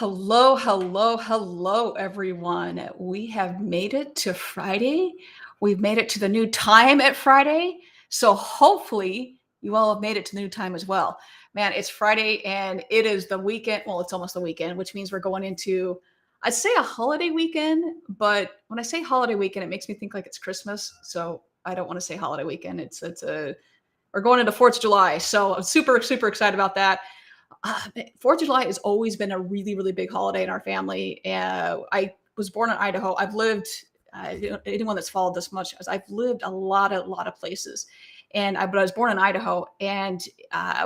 Hello, hello, hello, everyone. We have made it to Friday. We've made it to the new time at Friday. So hopefully you all have made it to the new time as well. Man, it's Friday and it is the weekend. Well, it's almost the weekend, which means we're going into, I'd say a holiday weekend. But when I say holiday weekend, it makes me think like it's Christmas. So I don't want to say holiday weekend. We're going into 4th of July. So I'm super, super excited about that. 4th of July has always been a really, really big holiday in our family. I was born in Idaho. I've lived, anyone that's followed this much, as I've lived a lot of places. But I was born in Idaho, and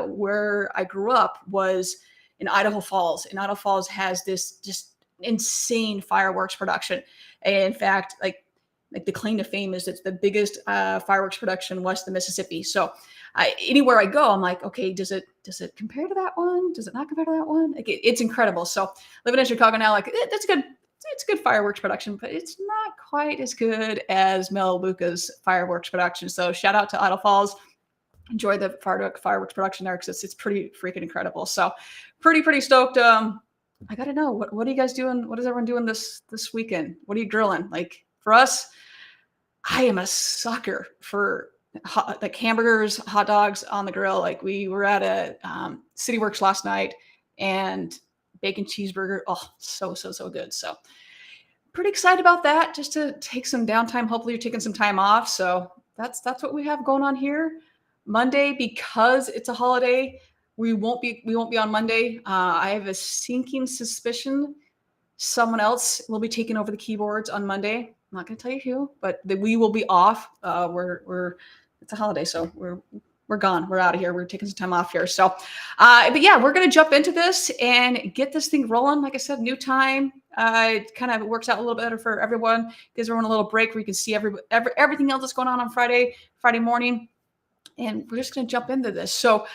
where I grew up was in Idaho Falls. And Idaho Falls has this just insane fireworks production. In fact, like the claim to fame is it's the biggest fireworks production west of the Mississippi. So anywhere I go, I'm like, okay, does it compare to that one? Does it not compare to that one? Like, it's incredible. So living in Chicago now, like that's good. It's good fireworks production, but it's not quite as good as Melaleuca's fireworks production. So shout out to Idaho Falls. Enjoy the fireworks production there because it's pretty freaking incredible. So pretty stoked. I gotta know what are you guys doing? What is everyone doing this weekend? What are you grilling? Like for us, I am a sucker for like hamburgers, hot dogs on the grill. Like we were at a City Works last night and bacon cheeseburger. Oh, so good. So pretty excited about that. Just to take some downtime. Hopefully you're taking some time off. So that's what we have going on here. Monday, because it's a holiday, we won't be on Monday. I have a sinking suspicion someone else will be taking over the keyboards on Monday. I'm not going to tell you who, but we will be off. It's a holiday, so we're gone. We're out of here. We're taking some time off here. So, but yeah, we're going to jump into this and get this thing rolling. Like I said, new time. It kind of works out a little better for everyone. Gives everyone a little break where you can see everything else that's going on Friday morning. And we're just going to jump into this. So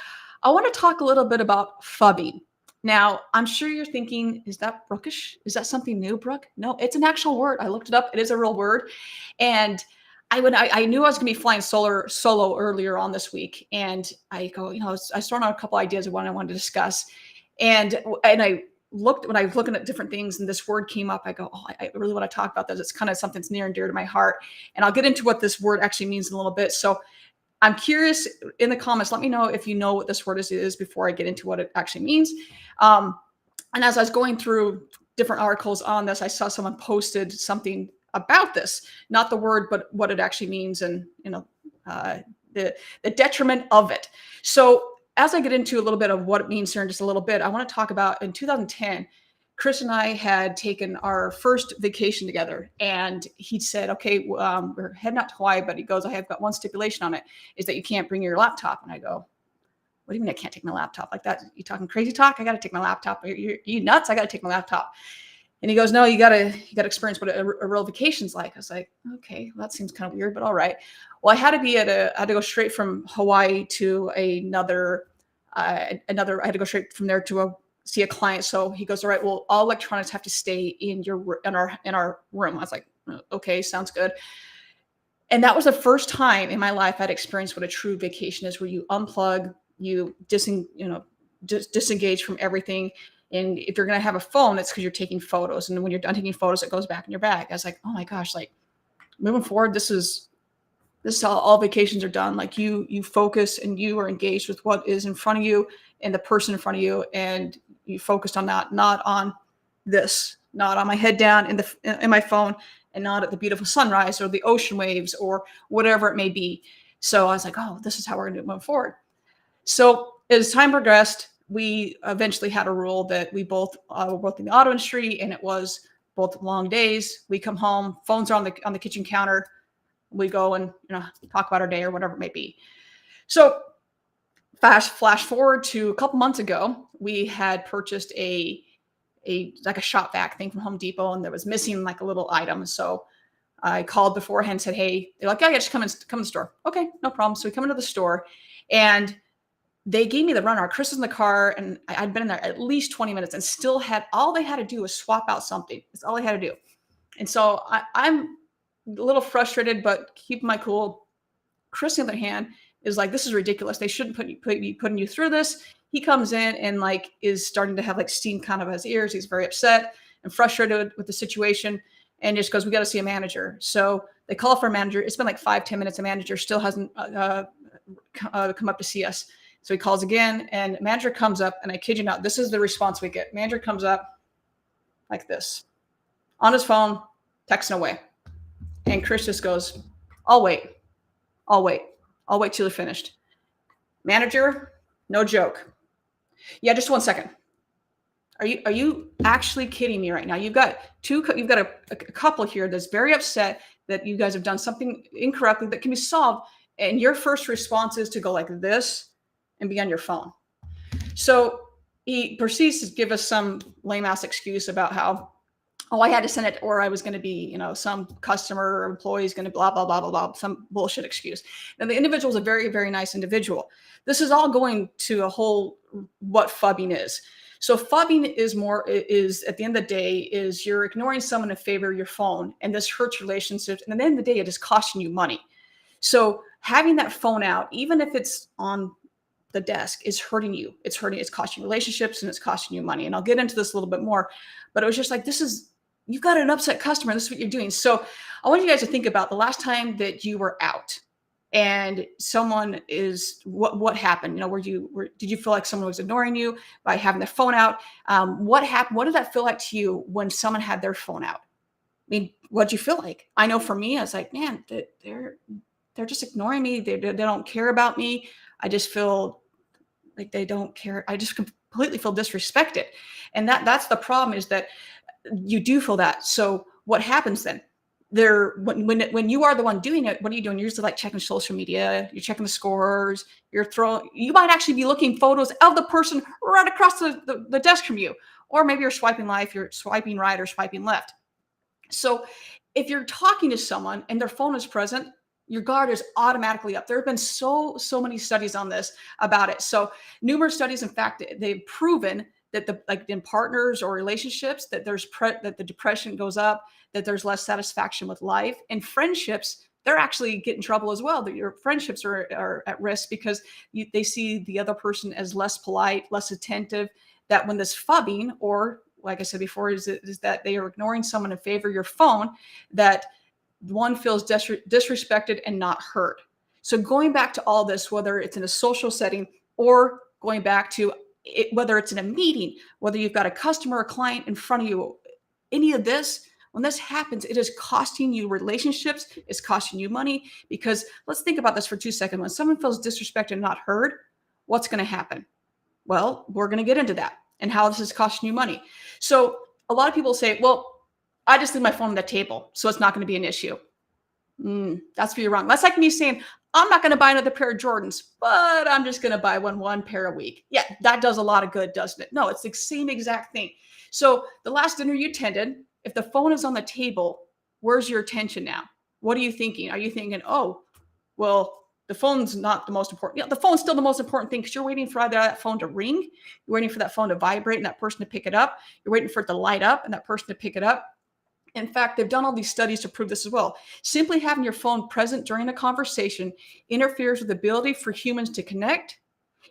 I want to talk a little bit about phubbing. Now, I'm sure you're thinking, is that Brookish? Is that something new, Brooke? No, it's an actual word. I looked it up. It is a real word. And I knew I was going to be flying solo earlier on this week. And I go, I was throwing out a couple ideas of what I wanted to discuss. And when I was looking at different things and this word came up, I go, oh, I really want to talk about this. It's kind of something that's near and dear to my heart. And I'll get into what this word actually means in a little bit. So I'm curious in the comments, let me know if you know what this word is before I get into what it actually means. And as I was going through different articles on this, I saw someone posted something about this, not the word, but what it actually means and, the detriment of it. So as I get into a little bit of what it means here in just a little bit, I want to talk about in 2010, Chris and I had taken our first vacation together, and he said, okay, we're heading out to Hawaii, but he goes, I have got one stipulation on it, is that you can't bring your laptop. And I go, what do you mean I can't take my laptop like that? You talking crazy talk? I got to take my laptop. You nuts? I got to take my laptop. And he goes, no, you got to experience what a real vacation's like. I was like, okay, well, that seems kind of weird, but all right. Well, I had to go straight from Hawaii to another, I had to go straight from there to see a client. So he goes, all right, well, all electronics have to stay in our room. I was like, okay, sounds good. And that was the first time in my life I'd experienced what a true vacation is, where you unplug, you just disengage from everything. And if you're going to have a phone, it's because you're taking photos. And when you're done taking photos, it goes back in your bag. I was like, oh my gosh, like moving forward, this is how all vacations are done. Like you focus and you are engaged with what is in front of you and the person in front of you. And you focused on that, not on this, not on my head down in my phone, and not at the beautiful sunrise or the ocean waves or whatever it may be. So I was like, oh, this is how we're going to move forward. So as time progressed, we eventually had a rule that we both were both in the auto industry, and it was both long days. We come home, phones are on the kitchen counter. We go and talk about our day or whatever it may be. So flash forward to a couple months ago, we had purchased a shop vac thing from Home Depot, and there was missing like a little item. So I called beforehand and said, hey, they're like, yeah, just come in the store. Okay, no problem. So we come into the store, and they gave me the runaround. Chris was in the car, and I'd been in there at least 20 minutes and still all they had to do was swap out something. That's all they had to do. And so I'm a little frustrated, but keep my cool. Chris, on the other hand, is like, this is ridiculous. They shouldn't be putting you through this. he comes in and like is starting to have like steam kind of his ears. He's very upset and frustrated with the situation and just goes, we got to see a manager. So they call for a manager. It's been like 5-10 minutes. The manager still hasn't come up to see us. So he calls again and manager comes up, and I kid you not, this is the response we get. Manager comes up like this on his phone, texting away. And Chris just goes, I'll wait till you're finished. Manager, no joke. Yeah, just 1 second. Are you actually kidding me right now? You've got a couple here that's very upset that you guys have done something incorrectly that can be solved, and your first response is to go like this and be on your phone. So he proceeds to give us some lame ass excuse about how, oh, I had to send it, or I was going to be, some customer or employee is going to blah, blah, blah, blah, blah, some bullshit excuse. Now, the individual is a very, very nice individual. This is all going to a whole what phubbing is. So phubbing is at the end of the day, is you're ignoring someone in favor of your phone, and this hurts relationships. And at the end of the day, it is costing you money. So having that phone out, even if it's on the desk, is hurting you. It's costing relationships, and it's costing you money. And I'll get into this a little bit more, but it was just like, you've got an upset customer. This is what you're doing. So I want you guys to think about the last time that you were out and someone what happened? Did you feel like someone was ignoring you by having their phone out? What happened? What did that feel like to you when someone had their phone out? I mean, what'd you feel like? I know for me, I was like, man, they're just ignoring me. They don't care about me. I just feel like they don't care. I just completely feel disrespected. And that's the problem, is that you do feel that. So what happens then? When you are the one doing it, what are you doing? You're usually like checking social media, you're checking the scores, you might actually be looking photos of the person right across the desk from you. Or maybe you're swiping left, you're swiping right or swiping left. So if you're talking to someone and their phone is present, your guard is automatically up. There have been so many studies on this about it. So numerous studies, in fact, they've proven that in partners or relationships, that that the depression goes up, that there's less satisfaction with life. And friendships, they're actually get in trouble as well. That your friendships are at risk because they see the other person as less polite, less attentive. That when this phubbing, or like I said before, is that they are ignoring someone in favor of your phone, that one feels disrespected and not heard. So going back to all this, whether it's in a social setting or going back to whether it's in a meeting, whether you've got a customer or client in front of you, any of this, when this happens, it is costing you relationships, it's costing you money. Because let's think about this for 2 seconds. When someone feels disrespected and not heard, what's going to happen? Well, we're going to get into that and how this is costing you money. So a lot of people say, well, I just leave my phone on the table, so it's not going to be an issue. That's where you're wrong. That's like me saying, I'm not going to buy another pair of Jordans, but I'm just going to buy one pair a week. Yeah, that does a lot of good, doesn't it? No, it's the same exact thing. So the last dinner you attended, if the phone is on the table, where's your attention now? What are you thinking? Are you thinking, oh, well, the phone's not the most important? Yeah, the phone's still the most important thing, because you're waiting for either that phone to ring, you're waiting for that phone to vibrate and that person to pick it up, you're waiting for it to light up and that person to pick it up. In fact, they've done all these studies to prove this as well. Simply having your phone present during a conversation interferes with the ability for humans to connect,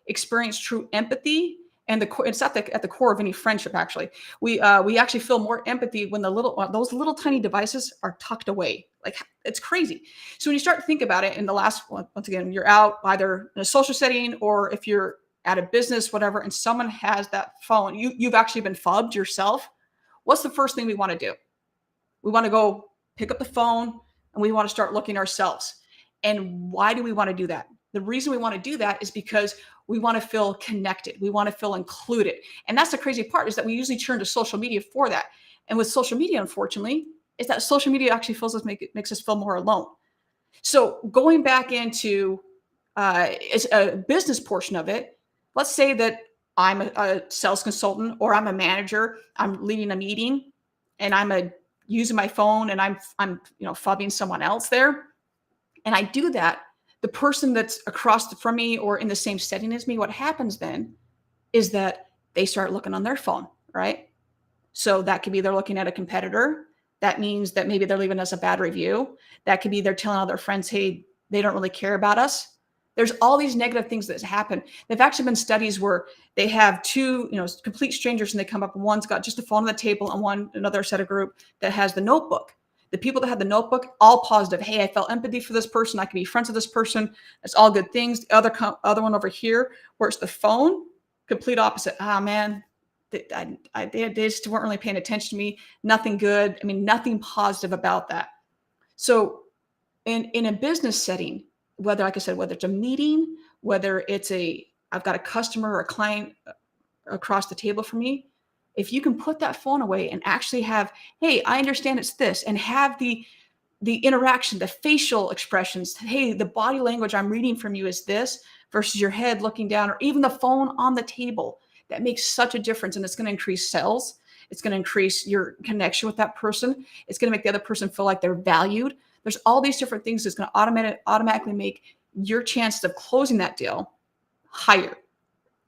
experience true empathy, and it's at the core of any friendship. Actually, we actually feel more empathy when those little tiny devices are tucked away. Like, it's crazy. So when you start to think about it, in the last one, once again, you're out either in a social setting or if you're at a business, whatever, and someone has that phone, you've actually been phubbed yourself. What's the first thing we want to do? We want to go pick up the phone and we want to start looking ourselves. And why do we want to do that? The reason we want to do that is because we want to feel connected. We want to feel included. And that's the crazy part, is that we usually turn to social media for that. And with social media, unfortunately, is that social media actually makes us feel more alone. So going back into a business portion of it, let's say that I'm a sales consultant or I'm a manager, I'm leading a meeting and I'm using my phone and I'm phubbing someone else there. And I do that. The person that's across from me or in the same setting as me, what happens then is that they start looking on their phone, right? So that could be they're looking at a competitor. That means that maybe they're leaving us a bad review. That could be they're telling all their friends, hey, they don't really care about us. There's all these negative things that happen. There've actually been studies where they have two, complete strangers, and they come up, and one's got just a phone on the table, and another set of group that has the notebook. The people that had the notebook, all positive. Hey, I felt empathy for this person. I can be friends with this person. It's all good things. The other one over here, where it's the phone, complete opposite. Ah, man, they just weren't really paying attention to me. Nothing good. I mean, nothing positive about that. So in a business setting, whether, like I said, whether it's a meeting, whether I've got a customer or a client across the table from me, if you can put that phone away and actually have, hey, I understand it's this, and have the interaction, the facial expressions, hey, the body language I'm reading from you is this, versus your head looking down, or even the phone on the table, that makes such a difference. And it's going to increase sales. It's going to increase your connection with that person. It's going to make the other person feel like they're valued. There's all these different things that's going to automatically make your chances of closing that deal higher.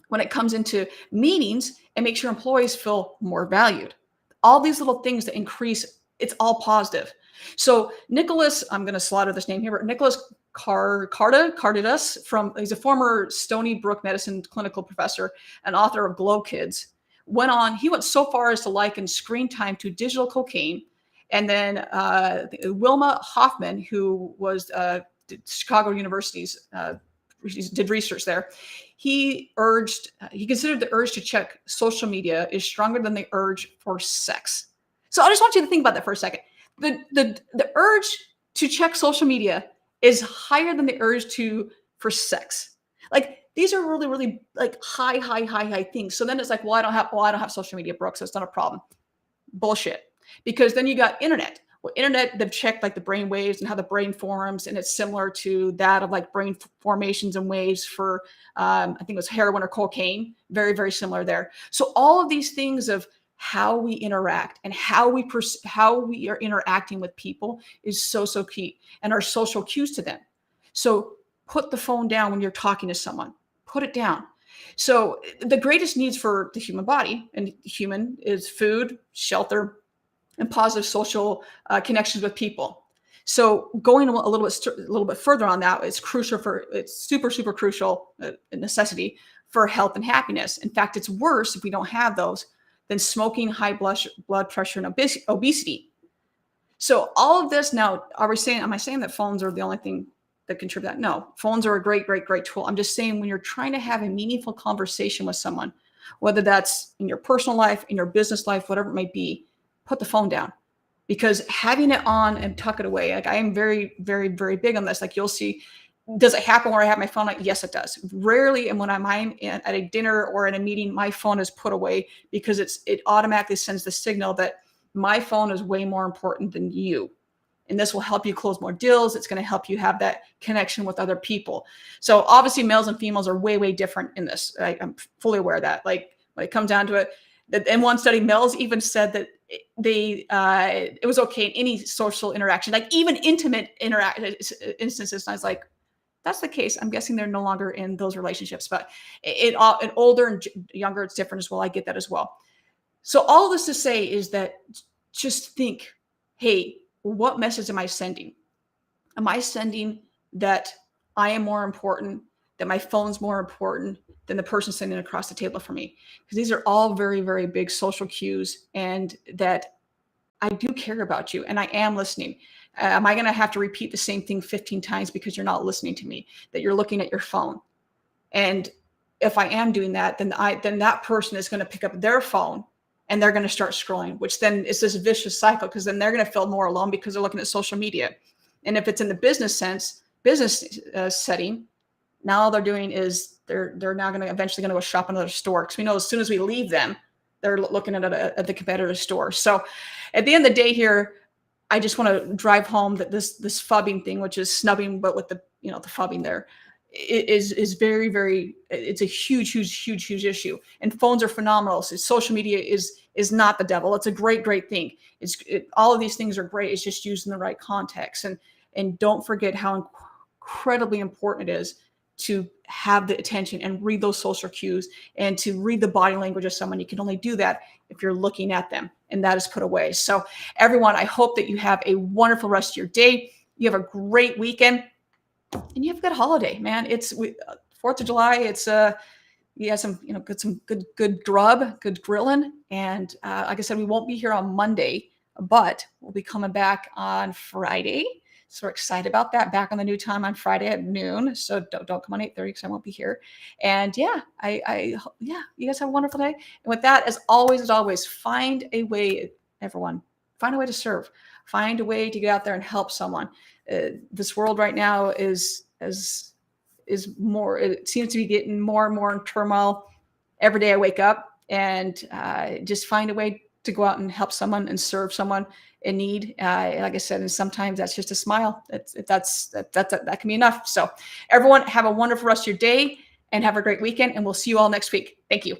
When it comes into meetings, it makes your employees feel more valued. All these little things that increase, it's all positive. So Nicholas, I'm going to slaughter this name here, but Nicholas Cardidas, he's a former Stony Brook medicine clinical professor and author of Glow Kids, he went so far as to liken screen time to digital cocaine. And then Wilma Hoffman, who was Chicago University's, did research there. He considered the urge to check social media is stronger than the urge for sex. So I just want you to think about that for a second. The urge to check social media is higher than the urge for sex. Like, these are really, really like high things. So then it's like, well, I don't have social media, Brooke, so it's not a problem. Bullshit. Because then you got internet. Well, internet, they've checked like the brain waves and how the brain forms, and it's similar to that of like brain formations and waves for, I think it was heroin or cocaine. Very, very similar there. So all of these things of how we interact and how we are interacting with people is so, so key, and our social cues to them. So put the phone down when you're talking to someone. Put it down. So the greatest needs for the human body and human is food, shelter, and positive social connections with people. So going a little bit further on that, it's super, super crucial necessity for health and happiness. In fact, it's worse if we don't have those than smoking, high blood pressure, and obesity. So all of this now, am I saying that phones are the only thing that contribute that? No, phones are a great, great, great tool. I'm just saying, when you're trying to have a meaningful conversation with someone, whether that's in your personal life, in your business life, whatever it might be, put the phone down. Because having it on and tuck it away, like, I am very, very, very big on this. Like, you'll see, does it happen where I have my phone? Like, yes, it does. Rarely, and when I'm at a dinner or in a meeting, my phone is put away, because it automatically sends the signal that my phone is way more important than you. And this will help you close more deals. It's going to help you have that connection with other people. So obviously males and females are way, way different in this. I'm fully aware of that. Like, when it comes down to it, in one study, males even said that it was okay in any social interaction, like even intimate instances. And I was like, that's the case. I'm guessing they're no longer in those relationships, but in older and younger, it's different as well. I get that as well. So all of this to say is that just think, hey, what message am I sending? Am I sending that I am more important, that my phone's more important than the person sitting across the table from me? Because these are all very, very big social cues, and that I do care about you and I am listening. Am I going to have to repeat the same thing 15 times because you're not listening to me, that you're looking at your phone? And if I am doing that, then that person is going to pick up their phone and they're going to start scrolling, which then is this vicious cycle, because then they're going to feel more alone because they're looking at social media. And if it's in the business setting, now all they're doing is they're now going to eventually go shop in another store, because we know as soon as we leave them, they're looking at the competitor's store. So at the end of the day here, I just want to drive home that this phubbing thing, which is snubbing, but with the phubbing there, is very, very, it's a huge, huge, huge, huge issue. And phones are phenomenal. So social media is not the devil. It's a great, great thing. All of these things are great. It's just used in the right context. And don't forget how incredibly important it is to have the attention and read those social cues and to read the body language of someone. You can only do that if you're looking at them, and that is put away. So everyone, I hope that you have a wonderful rest of your day. You have a great weekend. and you have a good holiday, man. It's 4th of July. It's you have some good grub, good grilling, and like I said, we won't be here on Monday, but we'll be coming back on Friday. So we're excited about that. Back on the new time on Friday at noon. So don't come on 8:30 because I won't be here. And yeah, yeah, you guys have a wonderful day. And with that, as always, find a way, everyone, find a way to serve. Find a way to get out there and help someone. This world right now is more, it seems to be getting more and more in turmoil every day I wake up, and just find a way to go out and help someone and serve someone in need. Like I said, and sometimes that's just a smile. That can be enough. So everyone have a wonderful rest of your day and have a great weekend, and we'll see you all next week. Thank you.